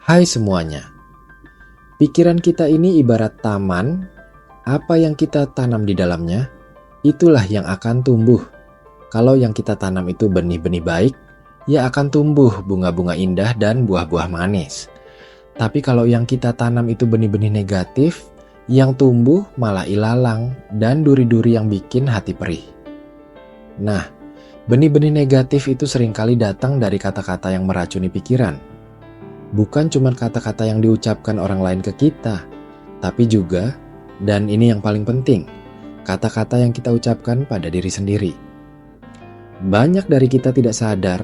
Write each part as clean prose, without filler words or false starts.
Hai semuanya, pikiran kita ini ibarat taman, apa yang kita tanam di dalamnya, itulah yang akan tumbuh. Kalau yang kita tanam itu benih-benih baik, ya akan tumbuh bunga-bunga indah dan buah-buah manis. Tapi kalau yang kita tanam itu benih-benih negatif, yang tumbuh malah ilalang dan duri-duri yang bikin hati perih. Nah, benih-benih negatif itu seringkali datang dari kata-kata yang meracuni pikiran. Bukan cuma kata-kata yang diucapkan orang lain ke kita, tapi juga, dan ini yang paling penting, kata-kata yang kita ucapkan pada diri sendiri. Banyak dari kita tidak sadar,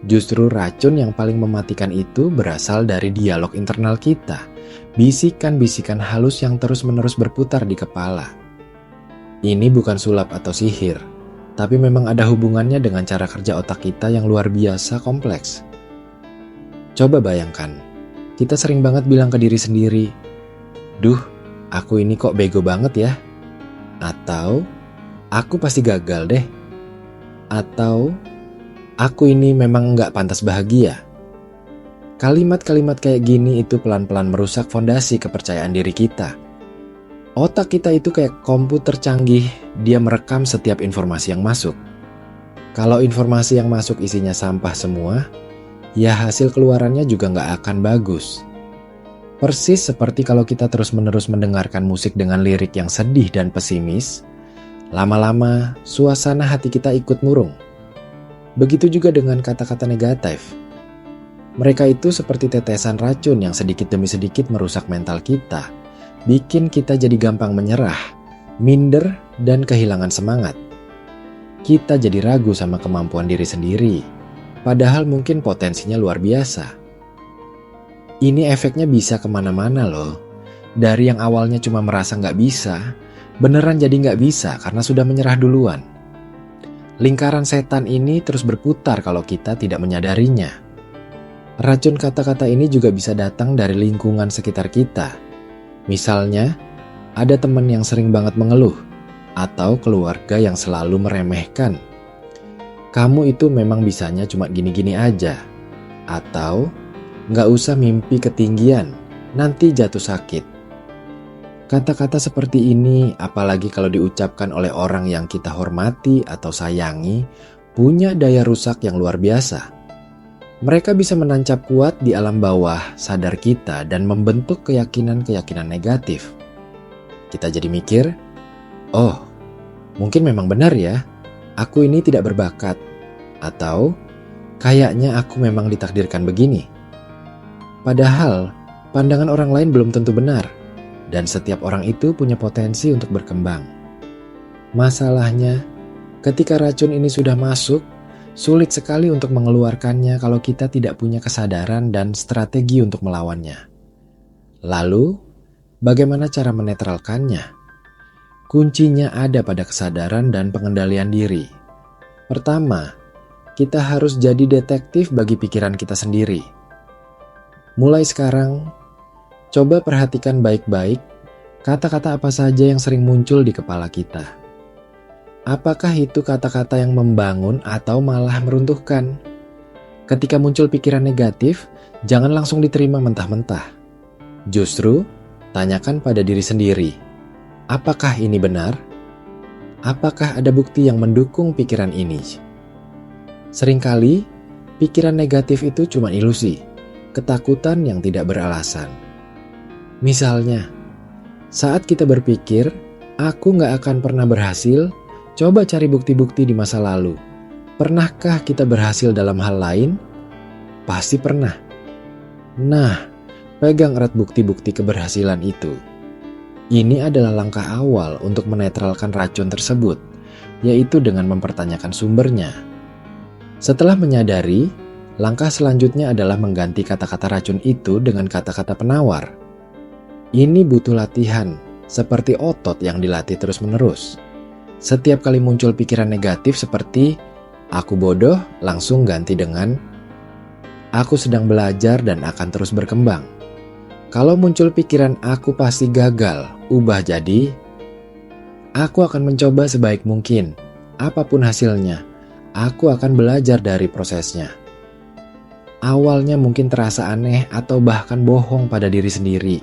justru racun yang paling mematikan itu berasal dari dialog internal kita, bisikan-bisikan halus yang terus-menerus berputar di kepala. Ini bukan sulap atau sihir, tapi memang ada hubungannya dengan cara kerja otak kita yang luar biasa kompleks. Coba bayangkan, kita sering banget bilang ke diri sendiri, "Duh, aku ini kok bego banget ya?" Atau, "Aku pasti gagal deh." Atau, "Aku ini memang nggak pantas bahagia." Kalimat-kalimat kayak gini itu pelan-pelan merusak fondasi kepercayaan diri kita. Otak kita itu kayak komputer canggih, dia merekam setiap informasi yang masuk. Kalau informasi yang masuk isinya sampah semua, ya hasil keluarannya juga nggak akan bagus. Persis seperti kalau kita terus-menerus mendengarkan musik dengan lirik yang sedih dan pesimis, lama-lama suasana hati kita ikut murung. Begitu juga dengan kata-kata negatif. Mereka itu seperti tetesan racun yang sedikit demi sedikit merusak mental kita, bikin kita jadi gampang menyerah, minder, dan kehilangan semangat. Kita jadi ragu sama kemampuan diri sendiri, padahal mungkin potensinya luar biasa. Ini efeknya bisa kemana-mana loh. Dari yang awalnya cuma merasa nggak bisa, beneran jadi nggak bisa karena sudah menyerah duluan. Lingkaran setan ini terus berputar kalau kita tidak menyadarinya. Racun kata-kata ini juga bisa datang dari lingkungan sekitar kita. Misalnya, ada teman yang sering banget mengeluh, atau keluarga yang selalu meremehkan. "Kamu itu memang bisanya cuma gini-gini aja." Atau, "Nggak usah mimpi ketinggian, nanti jatuh sakit." Kata-kata seperti ini, apalagi kalau diucapkan oleh orang yang kita hormati atau sayangi, punya daya rusak yang luar biasa. Mereka bisa menancap kuat di alam bawah sadar kita dan membentuk keyakinan-keyakinan negatif. Kita jadi mikir, "Oh, mungkin memang benar ya, aku ini tidak berbakat." Atau, "Kayaknya aku memang ditakdirkan begini." Padahal, pandangan orang lain belum tentu benar, dan setiap orang itu punya potensi untuk berkembang. Masalahnya, ketika racun ini sudah masuk, sulit sekali untuk mengeluarkannya kalau kita tidak punya kesadaran dan strategi untuk melawannya. Lalu, bagaimana cara menetralkannya? Kuncinya ada pada kesadaran dan pengendalian diri. Pertama, kita harus jadi detektif bagi pikiran kita sendiri. Mulai sekarang, coba perhatikan baik-baik kata-kata apa saja yang sering muncul di kepala kita. Apakah itu kata-kata yang membangun atau malah meruntuhkan? Ketika muncul pikiran negatif, jangan langsung diterima mentah-mentah. Justru, tanyakan pada diri sendiri, apakah ini benar? Apakah ada bukti yang mendukung pikiran ini? Seringkali, pikiran negatif itu cuma ilusi, ketakutan yang tidak beralasan. Misalnya, saat kita berpikir, "Aku nggak akan pernah berhasil," coba cari bukti-bukti di masa lalu. Pernahkah kita berhasil dalam hal lain? Pasti pernah. Nah, pegang erat bukti-bukti keberhasilan itu. Ini adalah langkah awal untuk menetralkan racun tersebut, yaitu dengan mempertanyakan sumbernya. Setelah menyadari, langkah selanjutnya adalah mengganti kata-kata racun itu dengan kata-kata penawar. Ini butuh latihan, seperti otot yang dilatih terus-menerus. Setiap kali muncul pikiran negatif seperti "aku bodoh", langsung ganti dengan "aku sedang belajar dan akan terus berkembang." Kalau muncul pikiran "aku pasti gagal", ubah jadi "aku akan mencoba sebaik mungkin, apapun hasilnya, aku akan belajar dari prosesnya." Awalnya mungkin terasa aneh atau bahkan bohong pada diri sendiri.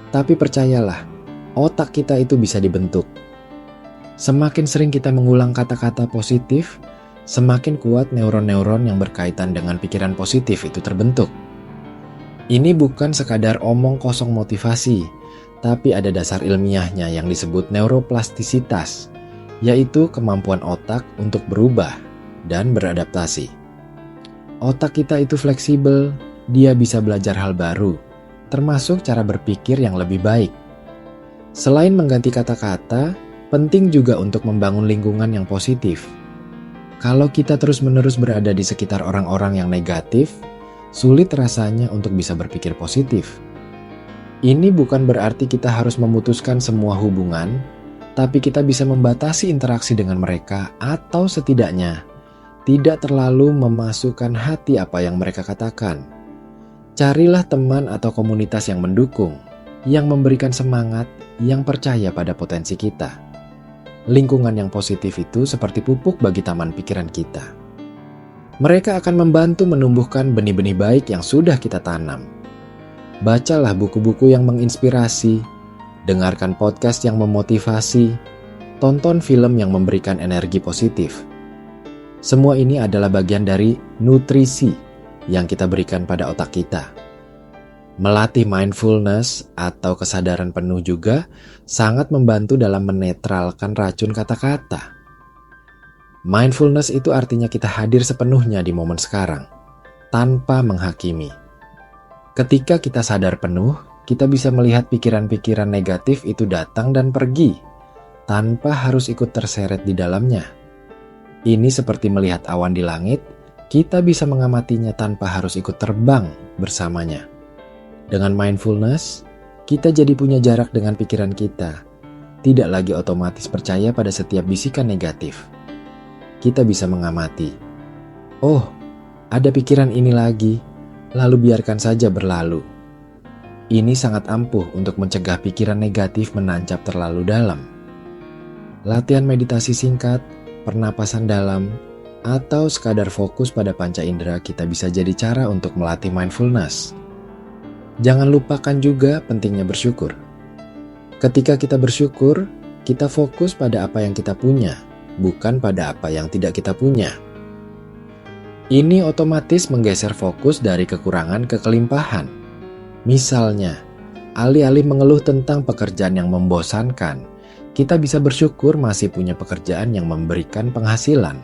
Tapi percayalah, otak kita itu bisa dibentuk. Semakin sering kita mengulang kata-kata positif, semakin kuat neuron-neuron yang berkaitan dengan pikiran positif itu terbentuk. Ini bukan sekadar omong kosong motivasi, tapi ada dasar ilmiahnya yang disebut neuroplastisitas, yaitu kemampuan otak untuk berubah dan beradaptasi. Otak kita itu fleksibel, dia bisa belajar hal baru, termasuk cara berpikir yang lebih baik. Selain mengganti kata-kata, penting juga untuk membangun lingkungan yang positif. Kalau kita terus-menerus berada di sekitar orang-orang yang negatif, sulit rasanya untuk bisa berpikir positif. Ini bukan berarti kita harus memutuskan semua hubungan, tapi kita bisa membatasi interaksi dengan mereka atau setidaknya tidak terlalu memasukkan hati apa yang mereka katakan. Carilah teman atau komunitas yang mendukung, yang memberikan semangat, yang percaya pada potensi kita. Lingkungan yang positif itu seperti pupuk bagi taman pikiran kita. Mereka akan membantu menumbuhkan benih-benih baik yang sudah kita tanam. Bacalah buku-buku yang menginspirasi, dengarkan podcast yang memotivasi, tonton film yang memberikan energi positif. Semua ini adalah bagian dari nutrisi yang kita berikan pada otak kita. Melatih mindfulness atau kesadaran penuh juga sangat membantu dalam menetralkan racun kata-kata. Mindfulness itu artinya kita hadir sepenuhnya di momen sekarang, tanpa menghakimi. Ketika kita sadar penuh, kita bisa melihat pikiran-pikiran negatif itu datang dan pergi, tanpa harus ikut terseret di dalamnya. Ini seperti melihat awan di langit, kita bisa mengamatinya tanpa harus ikut terbang bersamanya. Dengan mindfulness, kita jadi punya jarak dengan pikiran kita, tidak lagi otomatis percaya pada setiap bisikan negatif. Kita bisa mengamati, oh, ada pikiran ini lagi, lalu biarkan saja berlalu. Ini sangat ampuh untuk mencegah pikiran negatif menancap terlalu dalam. Latihan meditasi singkat, pernapasan dalam, atau sekadar fokus pada panca indera kita bisa jadi cara untuk melatih mindfulness. Jangan lupakan juga pentingnya bersyukur. Ketika kita bersyukur, kita fokus pada apa yang kita punya, bukan pada apa yang tidak kita punya. Ini otomatis menggeser fokus dari kekurangan ke kelimpahan. Misalnya, alih-alih mengeluh tentang pekerjaan yang membosankan, kita bisa bersyukur masih punya pekerjaan yang memberikan penghasilan.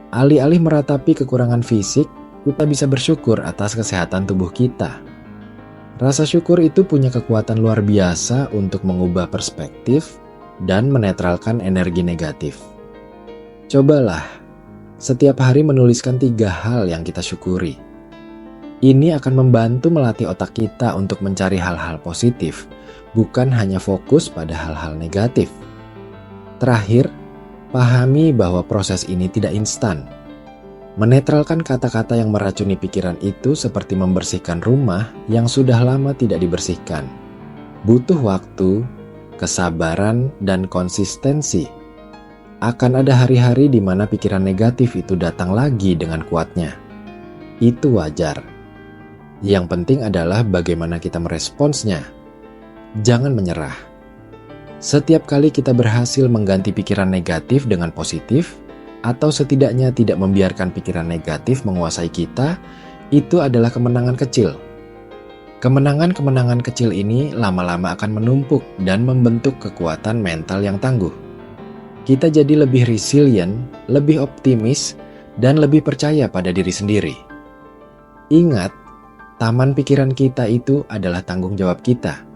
Alih-alih meratapi kekurangan fisik, kita bisa bersyukur atas kesehatan tubuh kita. Rasa syukur itu punya kekuatan luar biasa untuk mengubah perspektif dan menetralkan energi negatif. Cobalah, setiap hari menuliskan 3 hal yang kita syukuri. Ini akan membantu melatih otak kita untuk mencari hal-hal positif, bukan hanya fokus pada hal-hal negatif. Terakhir, pahami bahwa proses ini tidak instan. Menetralkan kata-kata yang meracuni pikiran itu seperti membersihkan rumah yang sudah lama tidak dibersihkan. Butuh waktu, kesabaran, dan konsistensi. Akan ada hari-hari di mana pikiran negatif itu datang lagi dengan kuatnya. Itu wajar. Yang penting adalah bagaimana kita meresponsnya. Jangan menyerah. Setiap kali kita berhasil mengganti pikiran negatif dengan positif, atau setidaknya tidak membiarkan pikiran negatif menguasai kita, itu adalah kemenangan kecil. Kemenangan-kemenangan kecil ini lama-lama akan menumpuk dan membentuk kekuatan mental yang tangguh. Kita jadi lebih resilient, lebih optimis, dan lebih percaya pada diri sendiri. Ingat, taman pikiran kita itu adalah tanggung jawab kita.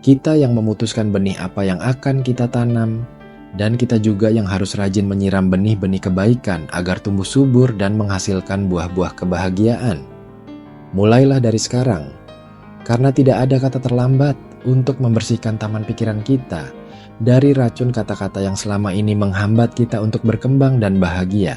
Kita yang memutuskan benih apa yang akan kita tanam, dan kita juga yang harus rajin menyiram benih-benih kebaikan agar tumbuh subur dan menghasilkan buah-buah kebahagiaan. Mulailah dari sekarang, karena tidak ada kata terlambat untuk membersihkan taman pikiran kita dari racun kata-kata yang selama ini menghambat kita untuk berkembang dan bahagia.